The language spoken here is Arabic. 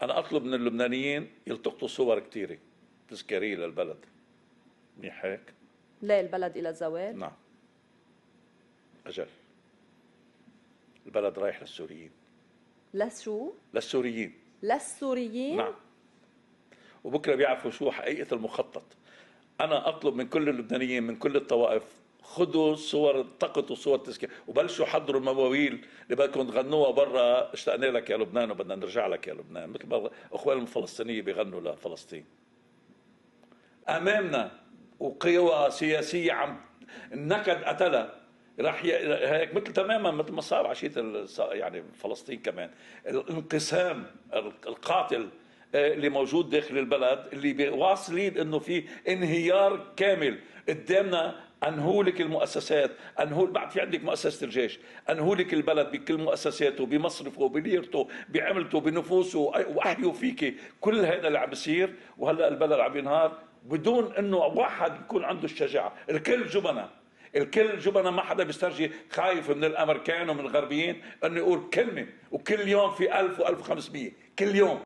انا اطلب من اللبنانيين يلتقطوا صور كثيره تذكاريه للبلد. منيح هيك؟ لا البلد الى الزوال. نعم. اجل. البلد رايح للسوريين. لشو؟ للسوريين. للسوريين؟ نعم. وبكره بيعرفوا شو حقيقه المخطط. انا اطلب من كل اللبنانيين من كل الطوائف، خذوا صور، التقطوا صور تذكار، وبلشوا حضروا المواويل اللي بدكم تغنوها برا. اشتقنا لك يا لبنان وبدنا نرجع لك يا لبنان، مثل ما اخواننا الفلسطينيين بيغنوا لفلسطين. امامنا وقوى سياسيه عم النكد قتلها، راح هيك مثل تماما مثل ما صار عشيه يعني فلسطين كمان. الانقسام القاتل اللي موجود داخل البلد، اللي واصلين انه في انهيار كامل قدامنا. انهولك المؤسسات، انهول بعد في عندك مؤسسه الجيش، انهولك البلد بكل مؤسساته، بمصرفه، بليرته، بعملته، بنفوسه، واحيوا فيك كل هذا اللي عم بيصير. وهلا البلد عم ينهار بدون انه واحد يكون عنده الشجاعه. الكل جبنه، الكل جبنة، ما حدا بيسترجي، خايف من الامريكان ومن الغربيين انه يقول كلمه. وكل يوم في 1000 و1500 كل يوم.